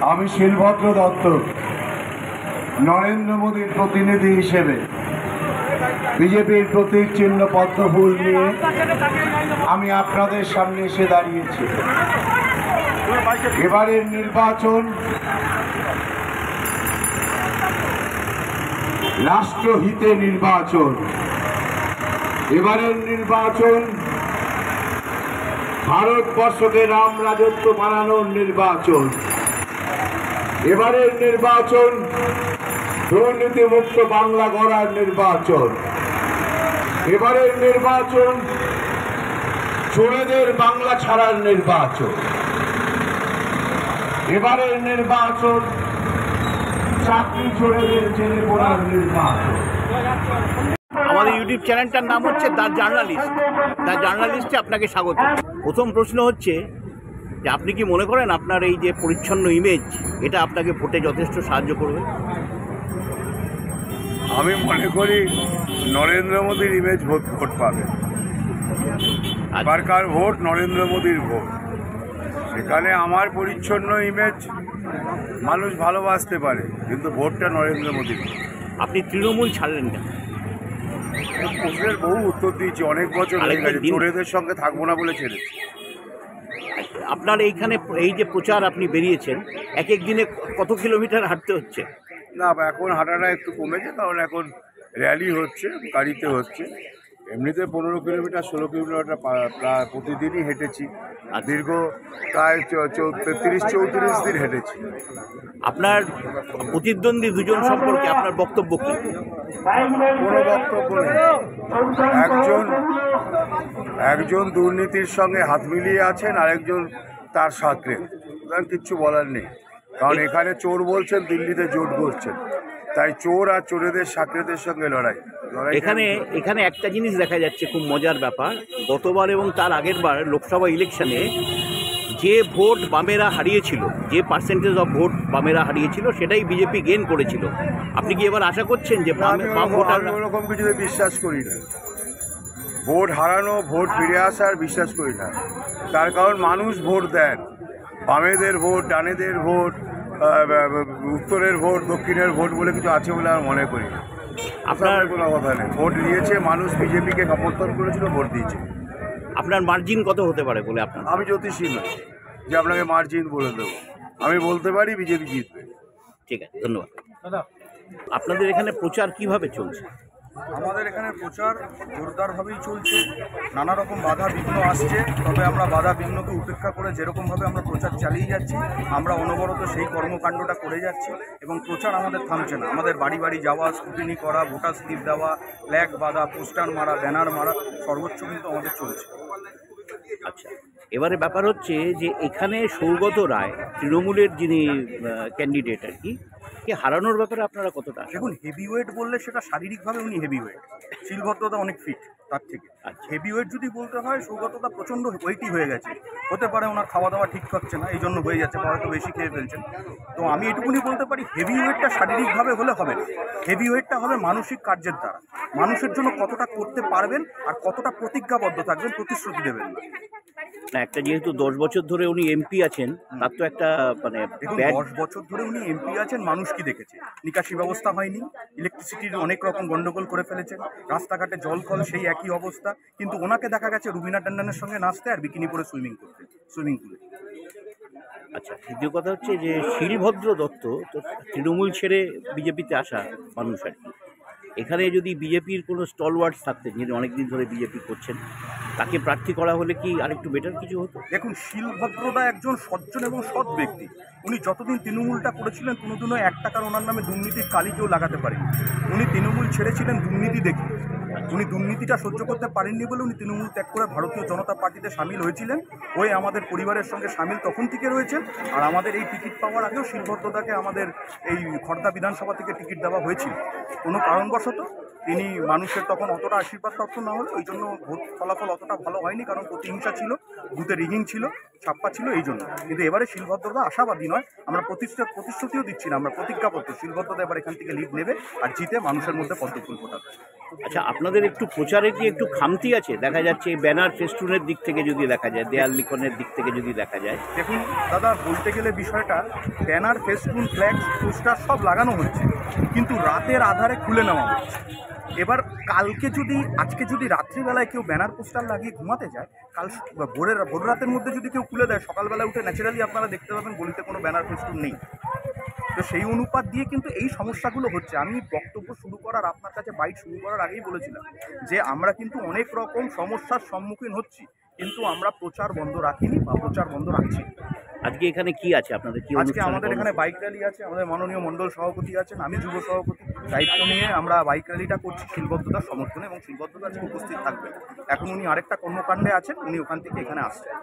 আমি শিলভদ্র দত্ত নরেন্দ্র মোদীর প্রতিনিধি হিসেবে বিজেপির প্রতীক চিহ্ন পদ্মফুল নিয়ে আমি আপনাদের সামনে এসে দাঁড়িয়েছি। এবারের নির্বাচন রাষ্ট্রহিতে নির্বাচন। এবারের নির্বাচন ভারতবর্ষকে রাম রাজত্ব বানানোর নির্বাচন। এবারের নির্বাচন দুর্নীতিমুক্ত বাংলা গড়ার নির্বাচন। এবারের নির্বাচন চোরেদের বাংলা ছাড়ার নির্বাচন। এবারের নির্বাচন চাকরি চোরেদের জেলে পড়ার নির্বাচন। আমাদের ইউটিউব চ্যানেলটার নাম হচ্ছে দ্য জার্নালিস্ট। দ্য জার্নালিস্টে আপনাকে স্বাগত। প্রথম প্রশ্ন হচ্ছে যে আপনি কি মনে করেন আপনার এই যে পরিচ্ছন্ন ইমেজ এটা আপনাকে ভোটে যথেষ্ট সাহায্য করবে? আমি মনে করি নরেন্দ্র মোদীর ইমেজ ভোট পাবে। সরকার ভোট নরেন্দ্র মোদীর ভোট। সেখানে আমার পরিচ্ছন্ন ইমেজ মানুষ ভালোবাসতে পারে, কিন্তু ভোটটা নরেন্দ্র মোদীর। আপনি তৃণমূল ছাড়লেন না? প্রশ্নের বহু উত্তর দিয়েছি, অনেক বছর হয়ে গেছে। চোরেদের সঙ্গে থাকবো না বলে ছেড়েছি। আপনার এইখানে এই যে প্রচার আপনি বেরিয়েছেন, এক এক দিনে কত কিলোমিটার হাঁটতে হচ্ছে? না, এখন হাঁটাটা একটু কমেছে, কারণ এখন র্যালি হচ্ছে, গাড়িতে হচ্ছে। এমনিতে 15 কিলোমিটার 16 কিলোমিটার প্রায় প্রতিদিনই হেঁটেছি। আর দীর্ঘ প্রায় 33-34 দিন হেঁটেছি। আপনার প্রতিদ্বন্দ্বী দুজন সম্পর্কে আপনার বক্তব্য কি? কোনো বক্তব্য নেই। একজন দুর্নীতির সঙ্গে হাত মিলিয়ে আছেন, আরেকজন তার সাকরে। কিচ্ছু বলার নেই, কারণ এখানে চোর বলছেন, দিল্লিতে জোট করছেন। তাই চোর আর চোরেদের সাকরেদের সঙ্গে লড়াই। এখানে একটা জিনিস দেখা যাচ্ছে, খুব মজার ব্যাপার। গতবার এবং তার আগের বার লোকসভা ইলেকশনে যে ভোট বামেরা হারিয়েছিল, যে পার্সেন্টেজ অফ ভোট বামেরা হারিয়েছিল, সেটাই বিজেপি গেইন করেছিল। আপনি কি এবার আশা করছেন যে বাম ভোটার? ওরকম কিছুতে বিশ্বাস করি না। ভোট হারানো, ভোট ফিরে আসার বিশ্বাস করি না। তার কারণ মানুষ ভোট দেন। বামেদের ভোট, ডানেদের ভোট, উত্তরের ভোট, দক্ষিণের ভোট বলে কিছু আছে বলে আমি মনে করি না। আপনার কোনো কথা নেই। ভোট দিয়েছে মানুষ, বিজেপিকে সমর্থন করেছিল, ভোট দিয়েছে। আপনার মার্জিন কত হতে পারে বলে আপনার? আমি জ্যোতিষী নই যে আপনাকে মার্জিন বলে দেবো। আমি বলতে পারি বিজেপি জিতবে। ঠিক আছে, ধন্যবাদ দাদা। আপনাদের এখানে প্রচার কিভাবে চলছে? আমাদের এখানে প্রচার জোরদারভাবেই চলছে। নানা রকম বাধা বিঘ্ন আসছে, তবে আমরা বাধা বিঘ্নকে উপেক্ষা করে যেরকমভাবে আমরা প্রচার চালিয়ে যাচ্ছি, আমরা অনবরত সেই কর্মকাণ্ডটা করে যাচ্ছি। এবং প্রচার আমাদের থামছে না। আমাদের বাড়ি বাড়ি যাওয়া, স্ক্রুটিনি করা, ভোটার স্লিপ দেওয়া, ফ্ল্যাগ বাঁধা, পোস্টার মারা, ব্যানার মারা, সর্বোচ্চ কিন্তু আমাদের চলছে। আচ্ছা, এবারে ব্যাপার হচ্ছে যে এখানে সৌগত রায়, তৃণমূলের যিনি ক্যান্ডিডেট আর কি, হারানোর ব্যাপারে আপনারা কতটা? দেখুন, হেভিওয়েট বললে সেটা শারীরিকভাবে উনি হেভিওয়েট, শিলভদ্রতা অনেক ফিট তার থেকে। হেভিওয়েট যদি বলতে হয়, সৌগততা প্রচণ্ড ওয়েটি হয়ে গেছে। হতে পারে ওনার খাওয়া দাওয়া ঠিক থাকছে না, এই জন্য হয়ে যাচ্ছে, হয়তো বেশি খেয়ে ফেলছেন। তো আমি এটুকুনি বলতে পারি, হেভিওয়েটটা শারীরিকভাবে হলে হবে না। হেভিওয়েটটা হবে মানসিক কার্যের দ্বারা। মানুষের জন্য কতটা করতে পারবেন আর কতটা প্রতিজ্ঞাবদ্ধ থাকবেন, প্রতিশ্রুতি দেবেন না। একটা যেহেতু 10 বছর ধরে উনি এমপি আছেন, তার তো একটা মানে 10 বছর ধরে উনি এমপি আছেন, মানুষ কি দেখেছে? নিকাশি ব্যবস্থা হয়নি, ইলেকট্রিসিটির অনেক রকম গন্ডগোল করে ফেলেছেন, রাস্তাঘাটে জল কল সেই একই অবস্থা। কিন্তু ওনাকে দেখা গেছে রুবিনা ট্যান্ডনের সঙ্গে নাচতে আর বিকিনি পরে সুইমিং করতে, সুইমিং পুলে। আচ্ছা, দ্বিতীয় কথা হচ্ছে যে শিলভদ্র দত্ত তো তৃণমূল ছেড়ে বিজেপিতে আসা মানুষ আর কি। এখানে যদি বিজেপির কোনো স্টলওয়ার্ডস থাকতেন, যিনি অনেকদিন ধরে বিজেপি করছেন, তাকে প্রার্থী করা হলে কি আরেকটু বেটার কিছু হতো? দেখুন, শিলভদ্রদা একজন সজ্জন এবং সৎ ব্যক্তি। উনি যতদিন তৃণমূলটা করেছিলেন, কোনোদিনও 1 টাকার ওনার নামে দুর্নীতির কালি কেউ লাগাতে পারেনি। উনি তৃণমূল ছেড়েছিলেন দুর্নীতি দেখে। উনি দুর্নীতিটা সহ্য করতে পারেননি বলে উনি তৃণমূল ত্যাগ করে ভারতীয় জনতা পার্টিতে সামিল হয়েছিলেন। ওই আমাদের পরিবারের সঙ্গে সামিল তখন থেকে রয়েছেন। আর আমাদের এই টিকিট পাওয়ার আগেও শিলভদ্রদাকে আমাদের এই খড়দা বিধানসভা থেকে টিকিট দেওয়া হয়েছিল। কোনো কারণবশত তিনি মানুষের তখন অতটা আশীর্বাদ প্রাপ্ত না হলে ওই জন্য ভোট ফলাফল অতটা ভালো হয়নি, কারণ প্রতিহিংসা ছিল। বুথে রিগিং ছিল, ছাপ্পা ছিল, এই জন্য। কিন্তু এবারে শিলভদ্রদা আশাবাদী নয়, আমরা প্রতিশ্রুতিও দিচ্ছি না, আমরা প্রতিজ্ঞাপত্র শিলভদ্রদা এবার এখান থেকে লিড নেবে আর জিতে মানুষের মধ্যে পদ্মফুল ফোটাবে। আচ্ছা, আপনাদের একটু প্রচারে কি একটু খামতি আছে? দেখা যাচ্ছে এই ব্যানার ফেস্টুনের দিক থেকে যদি দেখা যায়, দেয়াল লিখনের দিক থেকে যদি দেখা যায়। দেখুন দাদা, বলতে গেলে বিষয়টা ব্যানার, ফেস্টুন, ফ্ল্যাক্স, পোস্টার সব লাগানো হচ্ছে, কিন্তু রাতের আধারে খুলে নেওয়া হচ্ছে। এবার আজকে যদি রাত্রিবেলায় কেউ ব্যানার পোস্টার লাগিয়ে ঘুমাতে যায়, কাল ভোর রাতের মধ্যে যদি কেউ খুলে দেয়, সকালবেলা উঠে ন্যাচারালি আপনারা দেখতে পাবেন গলিতে কোনো ব্যানার ফেস্টুন নেই। তো সেই অনুপাত দিয়ে কিন্তু এই সমস্যাগুলো হচ্ছে। আমি বক্তব্য শুরু করার, আপনার কাছে বাইট শুরু করার আগেই বলেছিলাম যে আমরা কিন্তু অনেক রকম সমস্যার সম্মুখীন হচ্ছি, কিন্তু আমরা প্রচার বন্ধ রাখিনি বা প্রচার বন্ধ রাখছি। আজকে এখানে কি আছে আপনাদের? কি আজকে আমাদের এখানে বাইক র্যালি আছে, আমাদের মাননীয় মণ্ডল সভাপতি আছেন, আমি যুব সভাপতি, দায়িত্ব নিয়ে আমরা বাইক র্যালিটা করছি শিলবদ্ধতার সমর্থনে, এবং শিলবদ্ধতা আজকে উপস্থিত থাকবেন। এখন উনি আরেকটা কর্মকাণ্ডে আছেন, উনি ওখান থেকে এখানে আসছেন।